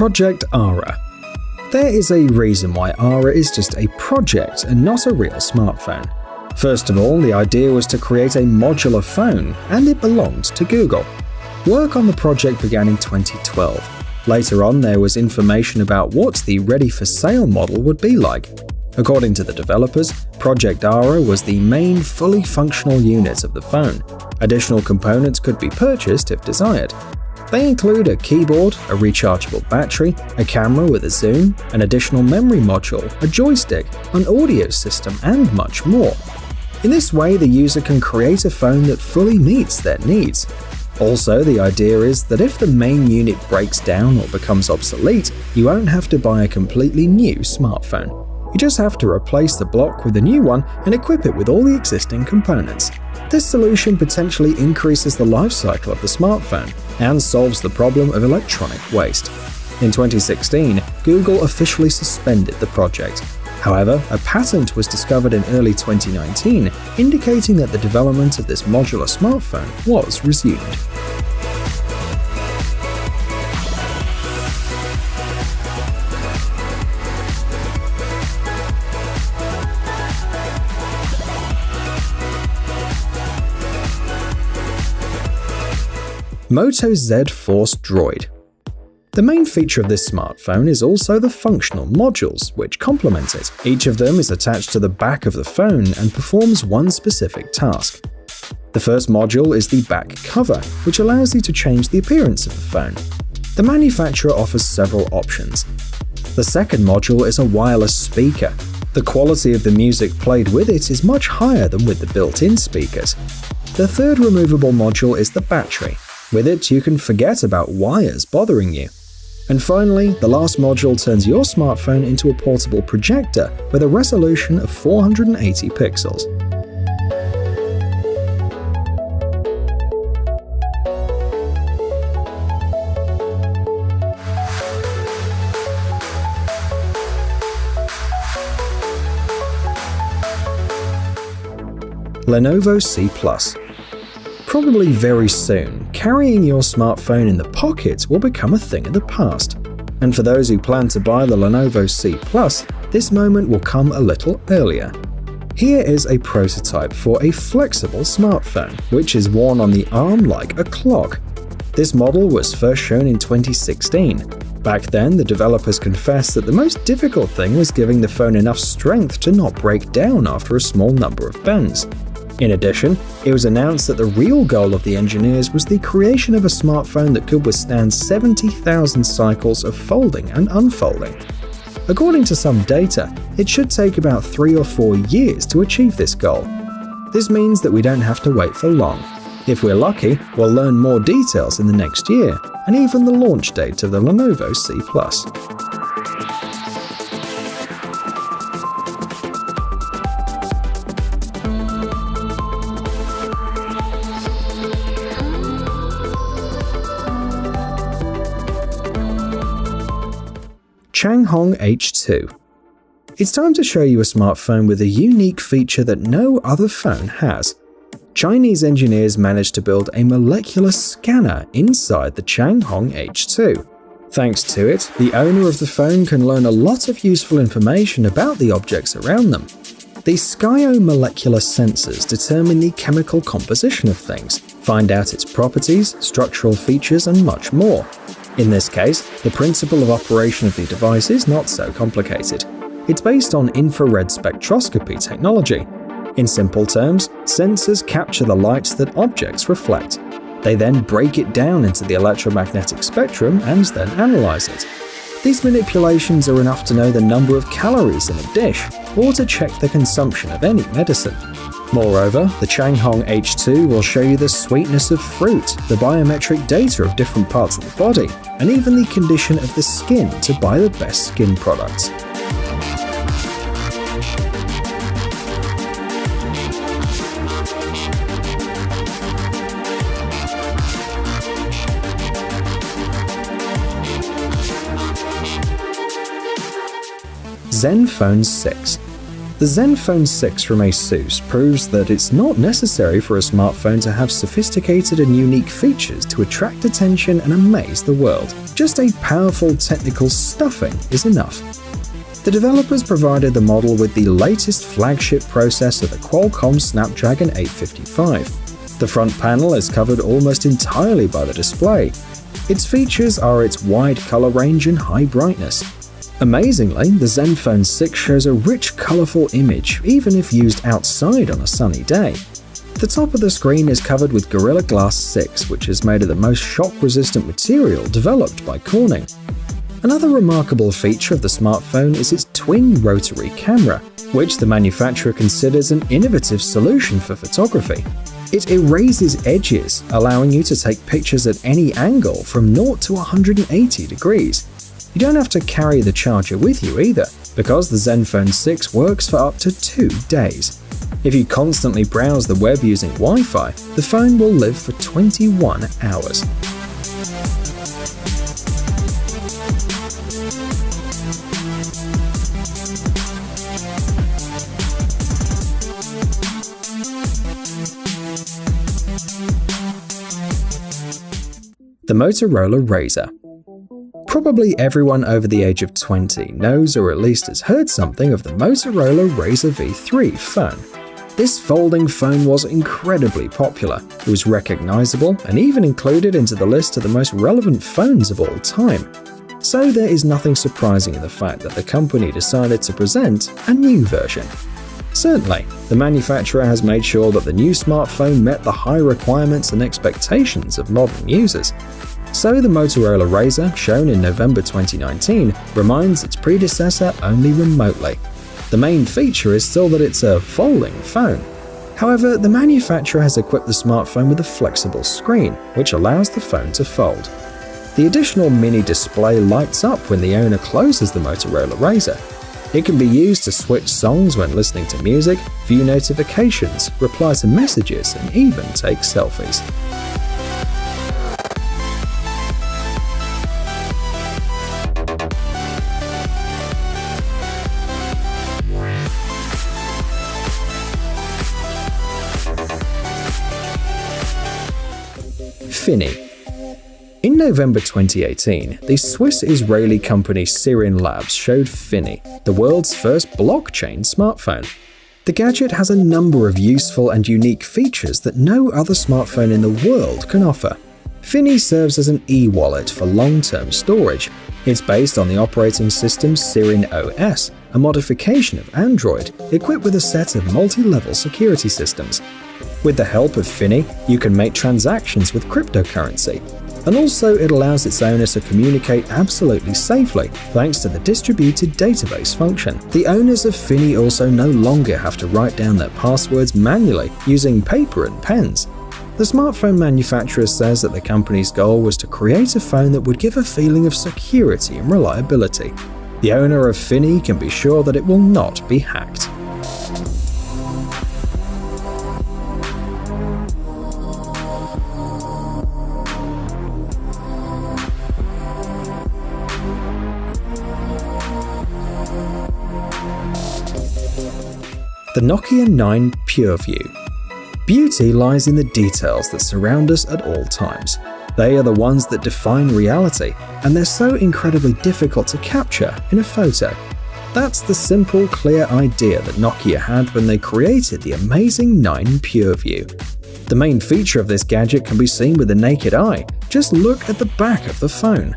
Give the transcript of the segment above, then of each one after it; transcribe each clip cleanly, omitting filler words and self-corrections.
Project Ara. There is a reason why Ara is just a project and not a real smartphone. First of all, the idea was to create a modular phone, and it belonged to Google. Work on the project began in 2012. Later on, there was information about what the ready-for-sale model would be like. According to the developers, Project Ara was the main fully functional unit of the phone. Additional components could be purchased if desired. They include a keyboard, a rechargeable battery, a camera with a zoom, an additional memory module, a joystick, an audio system, and much more. In this way, the user can create a phone that fully meets their needs. Also, the idea is that if the main unit breaks down or becomes obsolete, you won't have to buy a completely new smartphone. You just have to replace the block with a new one and equip it with all the existing components. This solution potentially increases the life cycle of the smartphone and solves the problem of electronic waste. In 2016, Google officially suspended the project. However, a patent was discovered in early 2019, indicating that the development of this modular smartphone was resumed. Moto Z Force Droid. The main feature of this smartphone is also the functional modules, which complement it. Each of them is attached to the back of the phone and performs one specific task. The first module is the back cover, which allows you to change the appearance of the phone. The manufacturer offers several options. The second module is a wireless speaker. The quality of the music played with it is much higher than with the built-in speakers. The third removable module is the battery. With it, you can forget about wires bothering you. And finally, the last module turns your smartphone into a portable projector with a resolution of 480 pixels. Lenovo C+. Probably very soon, carrying your smartphone in the pocket will become a thing of the past. And for those who plan to buy the Lenovo C+, this moment will come a little earlier. Here is a prototype for a flexible smartphone, which is worn on the arm like a clock. This model was first shown in 2016. Back then, the developers confessed that the most difficult thing was giving the phone enough strength to not break down after a small number of bends. In addition, it was announced that the real goal of the engineers was the creation of a smartphone that could withstand 70,000 cycles of folding and unfolding. According to some data, it should take about 3 or 4 years to achieve this goal. This means that we don't have to wait for long. If we're lucky, we'll learn more details in the next year, and even the launch date of the Lenovo C+. Changhong H2. It's time to show you a smartphone with a unique feature that no other phone has. Chinese engineers managed to build a molecular scanner inside the Changhong H2. Thanks to it, the owner of the phone can learn a lot of useful information about the objects around them. The skyomolecular sensors determine the chemical composition of things, find out its properties, structural features, and much more. In this case, the principle of operation of the device is not so complicated. It's based on infrared spectroscopy technology. In simple terms, sensors capture the light that objects reflect. They then break it down into the electromagnetic spectrum and then analyze it. These manipulations are enough to know the number of calories in a dish, or to check the consumption of any medicine. Moreover, the Changhong H2 will show you the sweetness of fruit, the biometric data of different parts of the body, and even the condition of the skin to buy the best skin products. Zenfone 6. The Zenfone 6 from ASUS proves that it's not necessary for a smartphone to have sophisticated and unique features to attract attention and amaze the world. Just a powerful technical stuffing is enough. The developers provided the model with the latest flagship processor, the Qualcomm Snapdragon 855. The front panel is covered almost entirely by the display. Its features are its wide color range and high brightness. Amazingly, the Zenfone 6 shows a rich, colorful image, even if used outside on a sunny day. The top of the screen is covered with Gorilla Glass 6, which is made of the most shock-resistant material developed by Corning. Another remarkable feature of the smartphone is its twin rotary camera, which the manufacturer considers an innovative solution for photography. It erases edges, allowing you to take pictures at any angle from 0 to 180 degrees. You don't have to carry the charger with you either, because the Zenfone 6 works for up to 2 days. If you constantly browse the web using Wi-Fi, the phone will live for 21 hours. The Motorola Razr. Probably everyone over the age of 20 knows or at least has heard something of the Motorola Razr V3 phone. This folding phone was incredibly popular. It was recognizable and even included into the list of the most relevant phones of all time. So there is nothing surprising in the fact that the company decided to present a new version. Certainly, the manufacturer has made sure that the new smartphone met the high requirements and expectations of modern users. So the Motorola Razr, shown in November 2019, reminds its predecessor only remotely. The main feature is still that it's a folding phone. However, the manufacturer has equipped the smartphone with a flexible screen, which allows the phone to fold. The additional mini display lights up when the owner closes the Motorola Razr. It can be used to switch songs when listening to music, view notifications, reply to messages, and even take selfies. Fini. In November 2018, the Swiss-Israeli company Sirin Labs showed Fini, the world's first blockchain smartphone. The gadget has a number of useful and unique features that no other smartphone in the world can offer. Fini serves as an e-wallet for long-term storage. It's based on the operating system Sirin OS, a modification of Android, equipped with a set of multi-level security systems. With the help of Fini, you can make transactions with cryptocurrency. And also it allows its owner to communicate absolutely safely thanks to the distributed database function. The owners of Fini also no longer have to write down their passwords manually using paper and pens. The smartphone manufacturer says that the company's goal was to create a phone that would give a feeling of security and reliability. The owner of Fini can be sure that it will not be hacked. The Nokia 9 PureView. Beauty lies in the details that surround us at all times. They are the ones that define reality, and they're so incredibly difficult to capture in a photo. That's the simple, clear idea that Nokia had when they created the amazing 9 PureView. The main feature of this gadget can be seen with the naked eye. Just look at the back of the phone.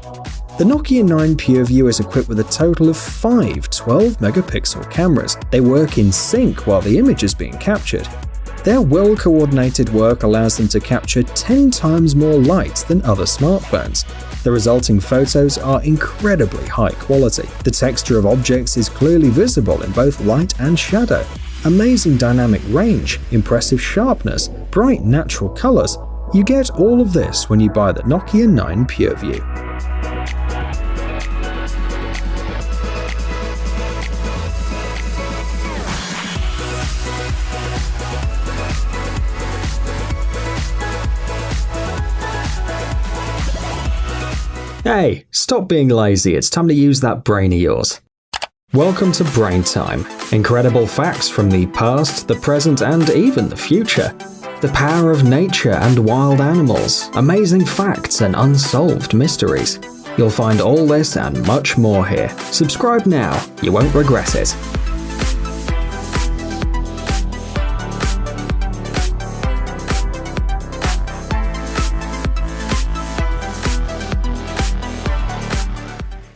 The Nokia 9 PureView is equipped with a total of 5 12-megapixel cameras. They work in sync while the image is being captured. Their well-coordinated work allows them to capture 10 times more light than other smartphones. The resulting photos are incredibly high quality. The texture of objects is clearly visible in both light and shadow. Amazing dynamic range, impressive sharpness, bright natural colors. You get all of this when you buy the Nokia 9 PureView. Hey, stop being lazy, it's time to use that brain of yours. Welcome to Brain Time. Incredible facts from the past, the present, and even the future. The power of nature and wild animals, amazing facts and unsolved mysteries. You'll find all this and much more here. Subscribe now, you won't regret it.